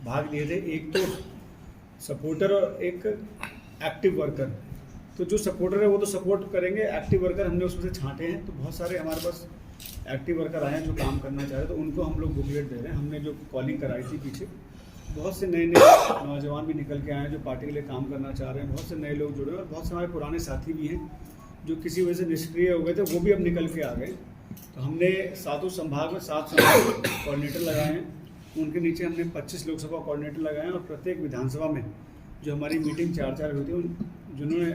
भाग लिए थे, एक तो सपोर्टर और एक एक्टिव वर्कर। तो जो सपोर्टर है वो तो सपोर्ट करेंगे, एक्टिव वर्कर हमने उसमें से छांटे हैं। तो बहुत सारे हमारे पास एक्टिव वर्कर आए हैं जो काम करना चाह रहे हैं, तो उनको हम लोग बुकलेट दे रहे हैं। हमने जो कॉलिंग कराई थी पीछे, बहुत से नए नए नौजवान भी निकल के आए हैं जो पार्टी के लिए काम करना चाह रहे हैं, बहुत से नए लोग जुड़े हैं और बहुत से हमारे पुराने साथी भी हैं जो किसी वजह से निष्क्रिय हो गए थे, वो भी अब निकल के आ गए। तो हमने सातों संभाग में 7 संभाग कोऑर्डिनेटर लगाए हैं, उनके नीचे हमने 25 लोकसभा कोऑर्डिनेटर लगाए हैं और प्रत्येक विधानसभा में जो हमारी मीटिंग 4-4 हुई थी, जिन्होंने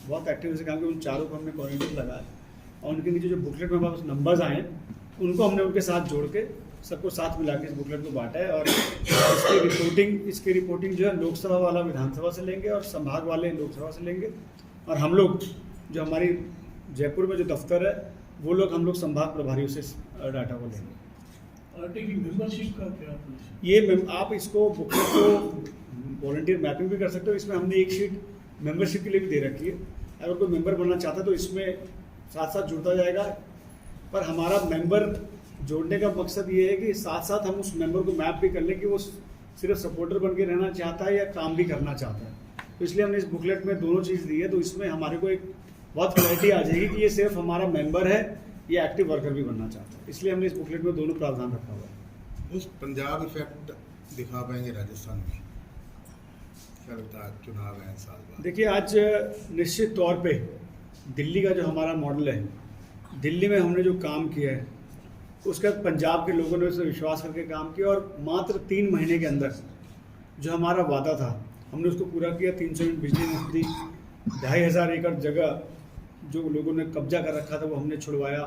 बहुत एक्टिव से काम किया, उन चारों को हमने कोऑर्डिनेटर लगाया और उनके नीचे जो बुकलेट में हमारे पास नंबर्स आए हैं उनको हमने उनके साथ जोड़ के सबको साथ मिला के इस बुकलेट को बांटा है। और इसकी रिपोर्टिंग जो है लोकसभा वाला विधानसभा से लेंगे और संभाग वाले लोकसभा से लेंगे, और हम लोग जो हमारी जयपुर में जो दफ्तर है वो लोग हम लोग संभाग प्रभारियों से डाटा को लेंगे। पार्टी की मेंबरशिप का क्या? ये आप इसको बुकलेट को वॉलंटियर मैपिंग भी कर सकते हो। इसमें हमने एक शीट मेंबरशिप के लिए भी दे रखी है, अगर कोई मेंबर बनना चाहता है तो इसमें साथ साथ जुड़ता जाएगा। पर हमारा मेंबर जोड़ने का मकसद ये है कि साथ साथ हम उस मेंबर को मैप भी कर लें कि वो सिर्फ सपोर्टर बन के रहना चाहता है या काम भी करना चाहता है। तो इसलिए हमने इस बुकलेट में दोनों चीज़ दी है, तो इसमें हमारे को एक बहुत क्लैरिटी आ जाएगी कि ये सिर्फ हमारा मेंबर है या एक्टिव वर्कर भी बनना चाहता है। इसलिए हमने इस बुकलेट में दोनों प्रावधान रखा हुआ है। उस पंजाब इफेक्ट दिखा पाएंगे राजस्थान में? क्या लगता है चुनाव है साल बाद? देखिए, आज निश्चित तौर पे दिल्ली का जो हमारा मॉडल है, दिल्ली में हमने जो काम किया है उसका पंजाब के लोगों ने उस पर विश्वास करके काम किया और मात्र 3 महीने के अंदर जो हमारा वादा था हमने उसको पूरा किया। 300 यूनिट बिजली मुफ्त दी, 2500 एकड़ जगह जो लोगों ने कब्जा कर रखा था वो हमने छुड़वाया।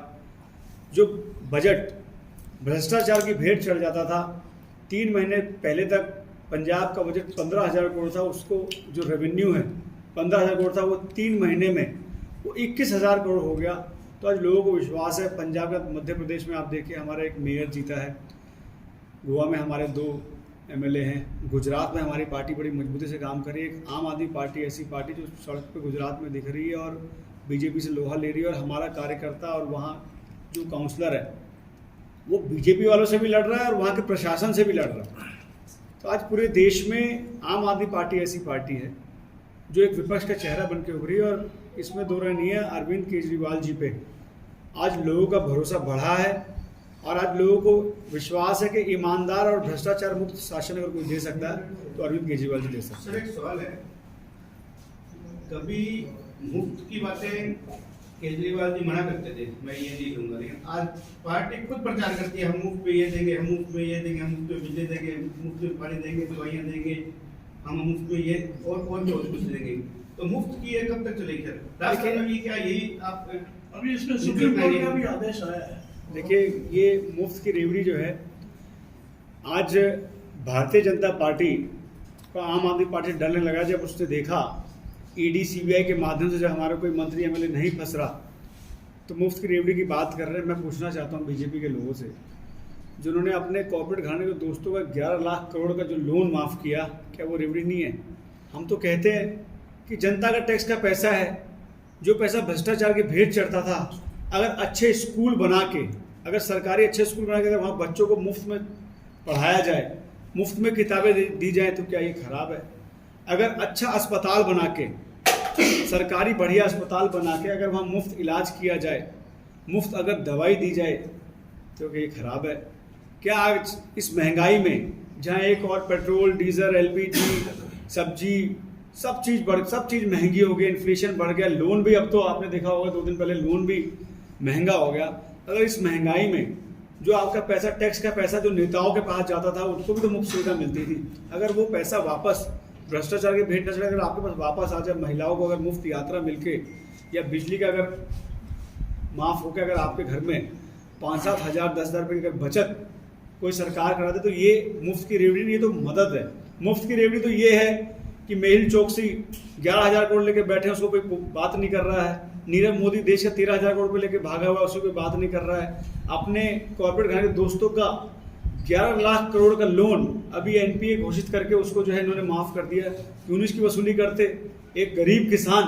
जो बजट भ्रष्टाचार की भेंट चढ़ जाता था, 3 महीने पहले तक पंजाब का बजट 15,000 करोड़ था, उसको जो रेवेन्यू है 15,000 करोड़ था, वो 3 महीने में वो 21,000 करोड़ हो गया। तो आज लोगों को विश्वास है। पंजाब का मध्य प्रदेश में आप देखिए हमारा एक मेयर जीता है, गोवा में हमारे 2 MLA हैं, गुजरात में हमारी पार्टी बड़ी मजबूती से काम कर रही है। एक आम आदमी पार्टी ऐसी पार्टी जो सड़क पे गुजरात में दिख रही है और बीजेपी से लोहा ले रही है, और हमारा कार्यकर्ता और वहाँ जो काउंसलर है वो बीजेपी वालों से भी लड़ रहा है और वहाँ के प्रशासन से भी लड़ रहा है। तो आज पूरे देश में आम आदमी पार्टी ऐसी पार्टी है जो एक विपक्ष का चेहरा बन के उभरी है, और इसमें दो राय नहीं है। अरविंद केजरीवाल जी पे आज लोगों का भरोसा बढ़ा है और आज लोगों को विश्वास है कि ईमानदार और भ्रष्टाचार मुक्त शासन अगर कोई दे सकता है तो अरविंद केजरीवाल जी दे सकते हैं। सर, एक सवाल है, कभी मुफ्त की बातें केजरीवाल जी मना करते थे, मैं ये नहीं लूंगा, लेकिन आज पार्टी खुद प्रचार करती है हम मुफ्त पे ये देंगे, हम मुफ्त पे ये देंगे, हम मुफ्त पे बिजली देंगे, मुफ्त पे पानी देंगे, दवाइयाँ देंगे, हम मुफ्त पे ये और बहुत कुछ देंगे। तो मुफ्त की ये कब तक चलेगी सर? राजस्थान में भी क्या यही आप अभी इसमें सुप्रीम कोर्ट का भी आदेश आया है। देखिए, ये मुफ्त की रेवड़ी जो है, आज भारतीय जनता पार्टी का आम आदमी पार्टी डरने लगा जब उसने देखा ED CBI के माध्यम से जब हमारा कोई मंत्री MLA नहीं फंस रहा, तो मुफ्त की रेवड़ी की बात कर रहे हैं। मैं पूछना चाहता हूँ बीजेपी के लोगों से, जिन्होंने अपने कॉर्पोरेट घराने के दोस्तों का 11 लाख करोड़ का जो लोन माफ़ किया, क्या वो रेवड़ी नहीं है? हम तो कहते हैं कि जनता का टैक्स का पैसा है, जो पैसा भ्रष्टाचार की भेंट चढ़ता था, अगर अच्छे स्कूल बना के, अगर सरकारी अच्छे स्कूल बना के अगर वहाँ बच्चों को मुफ्त में पढ़ाया जाए, मुफ्त में किताबें दी जाए, तो क्या ये खराब है? अगर अच्छा अस्पताल बना के, सरकारी बढ़िया अस्पताल बना के अगर वहाँ मुफ्त इलाज किया जाए, मुफ्त अगर दवाई दी जाए, तो क्या ये खराब है? क्या आज इस महंगाई में, जहाँ एक और पेट्रोल, डीजल, LPG, सब्जी, सब चीज़ महंगी हो गई, इन्फ्लेशन बढ़ गया, लोन भी, अब तो आपने देखा होगा 2 दिन पहले लोन भी महंगा हो गया। अगर इस महंगाई में जो आपका पैसा, टैक्स का पैसा जो नेताओं के पास जाता था, उनको भी तो मुफ्त सुविधा मिलती थी, अगर वो पैसा वापस भ्रष्टाचार की भेंट न चढ़े, अगर आपके पास वापस आ जाए, महिलाओं को अगर मुफ्त यात्रा मिलके या बिजली का अगर माफ़ होकर अगर आपके घर में 5-7 हज़ार 10,000 रुपये की अगर बचत कोई सरकार करा दे, तो ये मुफ्त की रेवड़ी नहीं, ये तो मदद है। मुफ्त की रेवड़ी तो ये है कि मेहुल चोकसी 11,000 करोड़ लेके बैठे हैं, उसको कोई बात नहीं कर रहा है। नीरव मोदी देश का 13,000 करोड़ रुपये लेके भागा हुआ है, उसको कोई बात नहीं कर रहा है। अपने कॉर्पोरेट घराने के दोस्तों का 11 लाख करोड़ का लोन अभी NPA घोषित करके उसको जो है इन्होंने माफ़ कर दिया। क्यों इसकी वसूली करते? एक गरीब किसान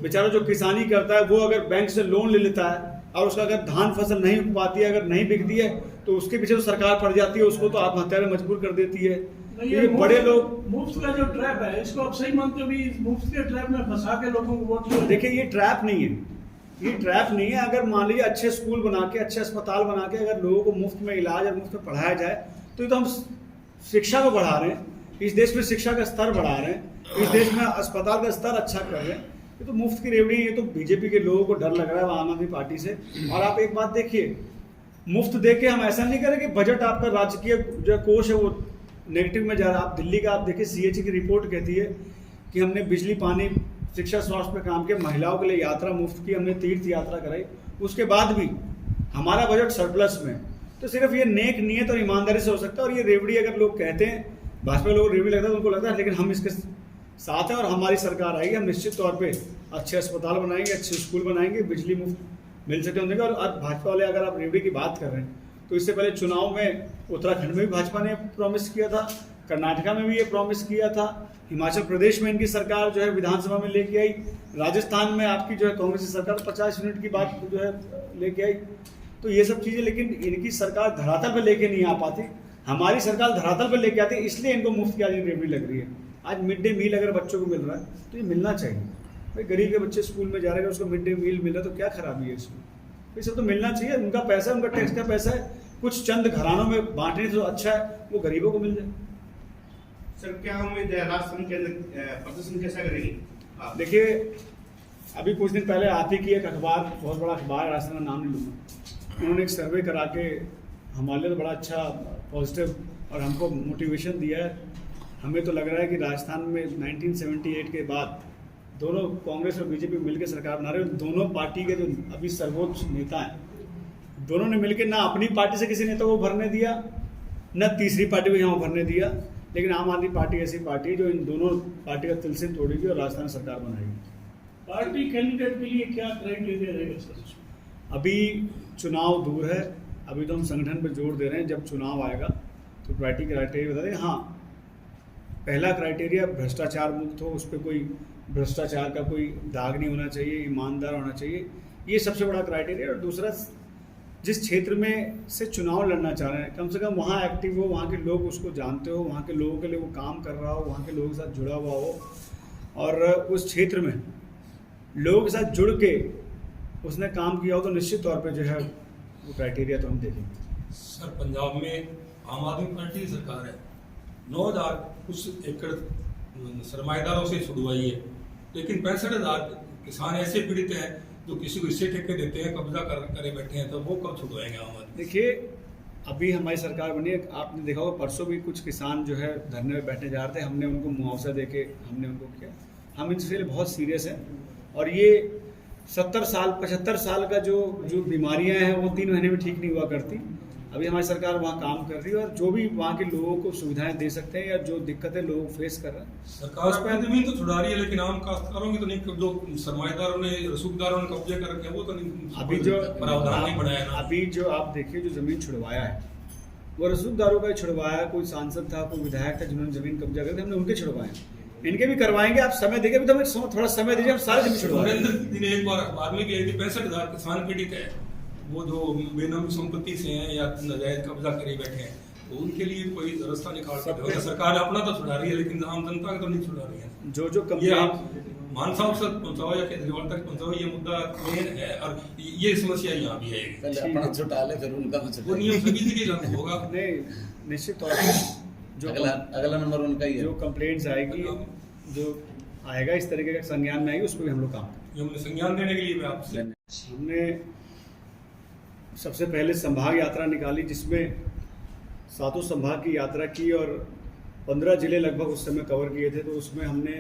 बेचारा जो किसानी करता है, वो अगर बैंक से लोन ले लेता है और उसका अगर धान फसल नहीं उग पाती है, अगर नहीं बिकती है, तो उसके पीछे तो सरकार पड़ जाती है, उसको तो आत्महत्या में मजबूर कर देती है। नहीं, ये बड़े लोग मुफ्त का जो ट्रैप है इसको आप सही मानते हो भी इस मुफ्त के ट्रैप में फंसा के लोगों को वोट दिया? देखिए ये ट्रैप नहीं है, ये ट्रैप नहीं है। अगर मान लीजिए अच्छे स्कूल बना के, अच्छे अस्पताल बना के अगर लोगों को मुफ्त में इलाज और मुफ्त में पढ़ाया जाए तो ये तो हम शिक्षा को बढ़ा रहे हैं, इस देश में शिक्षा का स्तर बढ़ा रहे हैं, इस देश में अस्पताल का स्तर अच्छा कर रहे हैं। ये तो मुफ्त की रेवड़ी है, ये तो बीजेपी के लोगों को डर लग रहा है आम आदमी पार्टी से। और आप एक बात देखिए, मुफ्त दे के हम ऐसा नहीं करें कि बजट आपका राजकीय जो कोष है वो नेगेटिव में जा रहा है। आप दिल्ली का आप देखिए, सीएचई की रिपोर्ट कहती है कि हमने बिजली, पानी, शिक्षा, स्वास्थ्य पे काम किया, महिलाओं के लिए यात्रा मुफ्त की, हमने तीर्थ यात्रा कराई, उसके बाद भी हमारा बजट सरप्लस में। तो सिर्फ ये नेक नियत और ईमानदारी से हो सकता है। और ये रेवड़ी अगर लोग कहते हैं, भाजपा लोग रेवड़ी लगता है तो उनको लगता है, लेकिन हम इसके साथ हैं और हमारी सरकार आएगी, हम निश्चित तौर पे अच्छे अस्पताल बनाएंगे, अच्छे स्कूल बनाएंगे, बिजली मुफ्त मिल सके उन्हें। और भाजपा वाले अगर आप रेवड़ी की बात कर रहे हैं तो इससे पहले चुनाव में उत्तराखंड में भी भाजपा ने प्रॉमिस किया था, कर्नाटका में भी ये प्रॉमिस किया था, हिमाचल प्रदेश में इनकी सरकार जो है विधानसभा में लेके आई, राजस्थान में आपकी जो है कांग्रेस की सरकार 50 यूनिट की बात जो है लेके आई। तो ये सब चीज़ें, लेकिन इनकी सरकार धरातल पर लेके नहीं आ पाती, हमारी सरकार धरातल पर लेके आती है, इसलिए इनको मुफ्त की आज रेवड़ी लग रही है। आज मिड डे मील अगर बच्चों को मिल रहा है तो ये मिलना चाहिए भाई। गरीब के बच्चे स्कूल में जा रहे हैं, उसको मिड डे मील मिल रहा है तो क्या खराबी है इसमें? ये सब तो मिलना चाहिए, उनका पैसा है, उनका टैक्स का पैसा है, कुछ चंद घरानों में बांटने तो अच्छा है वो गरीबों को मिल जाए। सर क्या उम्मीद है राजस्थान के अंदर प्रदर्शन कैसा करेंगे आप? देखिए अभी कुछ दिन पहले आप ही की एक अखबार, बहुत बड़ा अखबार, राजस्थान का नाम नहीं लूँगा, उन्होंने एक सर्वे करा के हमारे लिए तो बड़ा अच्छा पॉजिटिव और हमको मोटिवेशन दिया है। हमें तो लग रहा है कि राजस्थान में 1978 के बाद दोनों कांग्रेस और बीजेपी मिलकर सरकार बना रहे हैं। दोनों पार्टी के जो अभी सर्वोच्च नेता हैं, दोनों ने मिलकर ना अपनी पार्टी से किसी नेता को भरने दिया, न तीसरी पार्टी को यहाँ भरने दिया। लेकिन आम आदमी पार्टी ऐसी पार्टी है जो इन दोनों पार्टी का तिलस्म तोड़ेगी और राजस्थान सरकार बनाएगी। पार्टी कैंडिडेट के लिए क्या क्राइटेरिया रहेगा सर? अभी चुनाव दूर है, अभी तो हम संगठन पर जोर दे रहे हैं, जब चुनाव आएगा तो पार्टी क्राइटेरिया बता दें। हाँ, पहला क्राइटेरिया भ्रष्टाचार मुक्त हो, उस पर कोई भ्रष्टाचार का कोई दाग नहीं होना चाहिए, ईमानदार होना चाहिए, ये सबसे बड़ा क्राइटेरिया। और दूसरा, जिस क्षेत्र में से चुनाव लड़ना चाह रहे हैं कम से कम वहाँ एक्टिव हो, वहाँ के लोग उसको जानते हो, वहाँ के लोगों के लिए वो काम कर रहा हो, वहाँ के लोगों के साथ जुड़ा हुआ हो, और उस क्षेत्र में लोगों के साथ जुड़ के उसने काम किया हो तो निश्चित तौर पे जो है वो क्राइटेरिया तो हम देखेंगे। सर पंजाब में आम आदमी पार्टी की सरकार है, 9,000 कुछ एकड़ सरमाएदारों से छुड़वाई है, लेकिन 65,000 किसान ऐसे पीड़ित हैं जो किसी को इससे ठेके देते हैं, कब्जा करे बैठे हैं, तो वो कब छुड़वाएंगे आम आदमी? देखिए अभी हमारी सरकार बनी है, आपने देखा होगा परसों भी कुछ किसान जो है धरने में बैठने जा रहे थे, हमने उनको मुआवजा दे के हमने उनको किया। हम इसके लिए बहुत सीरियस हैं और ये 70 साल 75 साल का जो बीमारियां हैं वो 3 महीने में ठीक नहीं हुआ करती। अभी हमारी सरकार वहाँ काम कर रही है और जो भी वहाँ के लोगों को सुविधाएं दे सकते हैं या जो दिक्कतें लोग फेस कर रहे हैं सरकार अपनी जमीन तो छुड़ा रही है, लेकिन आम काश्तकारों की तो नहीं, जो सरमाएदारों ने रसूखदारों ने कब्जे कर रखे हैं वो तो नहीं, अभी जो प्रावधान नहीं बनाया ना। अभी जो आप देखिए जो जमीन छुड़वाया है वो रसूखदारों का ही छुड़वाया। कोई सांसद था, कोई विधायक था जिन्होंने जमीन कब्जा कर दी, हमने उनके छुड़वाए, इनके भी करवाएंगे। आप समय देंगे, अभी तो हमें थोड़ा समय दीजिए, हम सारे जमीन छुड़वाएंगे। नरेंद्र ने एक बार अखबार में भी 65,000 किसान पीड़ित है, वो जो बेनामी संपत्ति से हैं या नाजायज कब्जा करे बैठे हैं, तो उनके लिए कोई रास्ता निकाल सकते हैं। सरकार अपना तो छुड़ा रही है लेकिन आम जनता का तो नहीं छुड़ा रही है। जो ये कंप्लेंट आप मान साहब से पहुंचाओ या केजरीवाल तक पहुंचाओ, ये मुद्दा मेन है और ये समस्या यहाँ भी है। पहले अपना छुटा ले फिर उनका तो वो छुटा। नियम से बिजली के लागू होगा। नहीं, निश्चित तौर पर जो अगला नंबर उनका ही है। जो कंप्लेंट्स आएगी, जो आएगा इस तरीके का संज्ञान में आएगी, उस पर भी हम लोग काम करेंगे। ये हमने संज्ञान देने के लिए मैं आपसे हमने सबसे पहले संभाग यात्रा निकाली जिसमें 7 संभाग की यात्रा की और 15 जिले लगभग उस समय कवर किए थे। तो उसमें हमने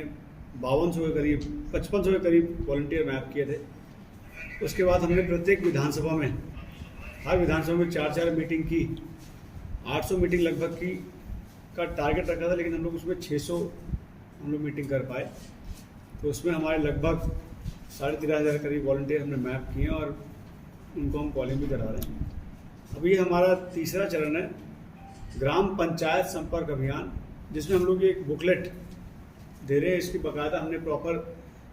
5200 के करीब 5500 के करीब वॉलंटियर मैप किए थे। उसके बाद हमने प्रत्येक विधानसभा में, हर विधानसभा में 4-4 मीटिंग की, 800 मीटिंग लगभग की का टारगेट रखा था, लेकिन हम लोग उसमें 600 हम लोग मीटिंग कर पाए। तो उसमें हमारे लगभग 13,500 करीब वॉलंटियर हमने मैप किए और उनको हम कॉलिंग भी करा रहे हैं। अभी हमारा तीसरा चरण है ग्राम पंचायत संपर्क अभियान, जिसमें हम लोग एक बुकलेट दे रहे हैं। इसकी बाकायदा हमने प्रॉपर,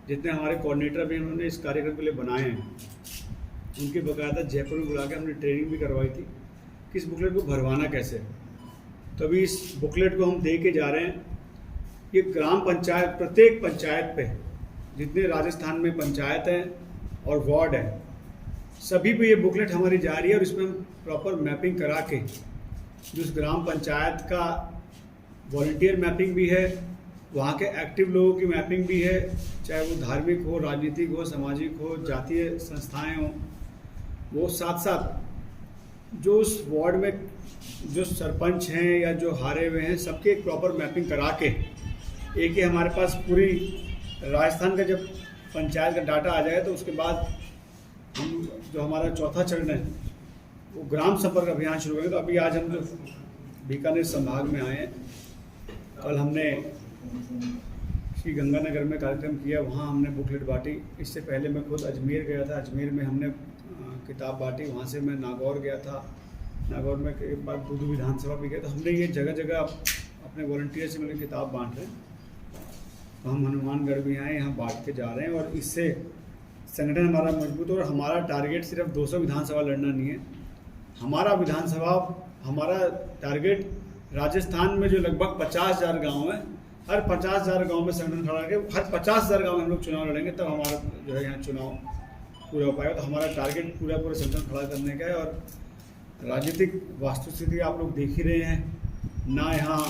जितने हमारे कोऑर्डिनेटर भी उन्होंने इस कार्यक्रम के लिए बनाए हैं, उनकी बाकायदा जयपुर में बुला के हमने ट्रेनिंग भी करवाई थी कि इस बुकलेट को भरवाना कैसे है। तो अभी इस बुकलेट को हम दे के जा रहे हैं। ये ग्राम पंचायत, प्रत्येक पंचायत पे जितने राजस्थान में पंचायत हैं और वार्ड हैं, सभी पे ये बुकलेट हमारी जा रही है और इसमें हम प्रॉपर मैपिंग करा के जो उस ग्राम पंचायत का वॉलंटियर मैपिंग भी है, वहाँ के एक्टिव लोगों की मैपिंग भी है, चाहे वो धार्मिक हो, राजनीतिक हो, सामाजिक हो, जातीय संस्थाएं हों, वो साथ साथ जो उस वार्ड में जो सरपंच हैं या जो हारे हुए हैं सबके एक प्रॉपर मैपिंग करा के एक ही हमारे पास पूरी राजस्थान का जब पंचायत का डाटा आ जाएगा तो उसके बाद हम जो हमारा चौथा चरण है वो ग्राम संपर्क अभियान शुरू करेंगे। तो अभी आज हम जो बीकानेर संभाग में आए हैं, कल हमने श्री गंगानगर में कार्यक्रम किया, वहाँ हमने बुकलेट बांटी। इससे पहले मैं खुद अजमेर गया था, अजमेर में हमने किताब बांटी। वहाँ से मैं नागौर गया था, नागौर में एक बार दूदू विधानसभा भी गया। तो हमने ये जगह जगह अपने वॉलंटियर से मिलकर किताब बांट रहे हैं। तो हम हनुमानगढ़ भी आए, यहाँ बांट के जा रहे हैं और इससे संगठन हमारा मजबूत हो। और हमारा टारगेट सिर्फ 200 विधानसभा लड़ना नहीं है, हमारा टारगेट राजस्थान में जो लगभग 50,000 गाँव हैं, हर 50,000 गाँव में संगठन खड़ा करके हर 50,000 गाँव में हम लोग चुनाव लड़ेंगे, तब हमारा जो है यहाँ चुनाव पूरा हो पाएगा। तो हमारा टारगेट पूरा संगठन खड़ा करने का है। और राजनीतिक वास्तुस्थिति आप लोग देख ही रहे हैं, ना यहाँ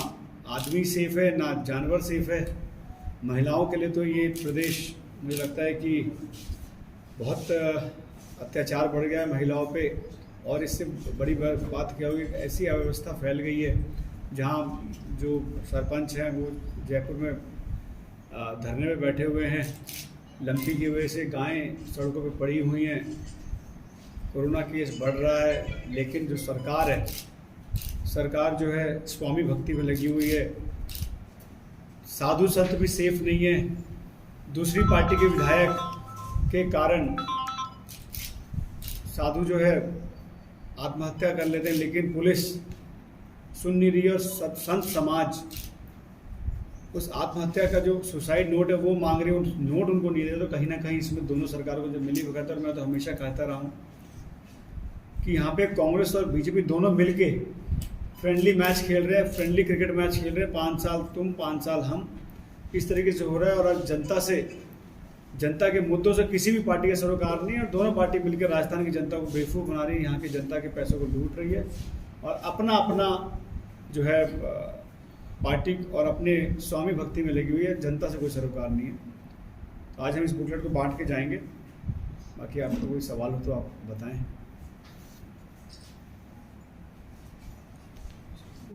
आदमी सेफ है ना जानवर सेफ है। महिलाओं के लिए तो ये प्रदेश मुझे लगता है कि बहुत अत्याचार बढ़ गया है महिलाओं पे। और इससे बड़ी बात क्या होगी, ऐसी अव्यवस्था फैल गई है जहाँ जो सरपंच हैं वो जयपुर में धरने में बैठे हुए हैं, लंपी की वजह से गायें सड़कों पे पड़ी हुई हैं, कोरोना केस बढ़ रहा है। लेकिन जो सरकार है, सरकार जो है स्वामी भक्ति में लगी हुई है। साधु संत भी सेफ नहीं है। दूसरी पार्टी के विधायक के कारण साधु जो है आत्महत्या कर लेते हैं, लेकिन पुलिस सुन नहीं रही है। और संत समाज उस आत्महत्या का जो सुसाइड नोट है वो मांग रही है, उन नोट उनको नहीं दे। तो कहीं ना कहीं इसमें दोनों सरकारों को जब मिली भगत, और मैं तो हमेशा कहता रहा हूँ कि यहाँ पे कांग्रेस और बीजेपी दोनों मिलके फ्रेंडली मैच खेल रहे हैं, फ्रेंडली क्रिकेट मैच खेल रहे हैं। 5 साल तुम 5 साल हम, इस तरीके से हो रहा है। और आज जनता के मुद्दों से किसी भी पार्टी का सरोकार नहीं है। और दोनों पार्टी मिलकर राजस्थान की जनता को बेवकूफ़ बना रही है, यहाँ की जनता के पैसों को लूट रही है और अपना अपना जो है पार्टी और अपने स्वामी भक्ति में लगी हुई है। जनता से कोई सरोकार नहीं है। तो आज हम इस बुकलेट को बांट के जाएंगे। बाकी आपको कोई सवाल हो तो आप बताएं।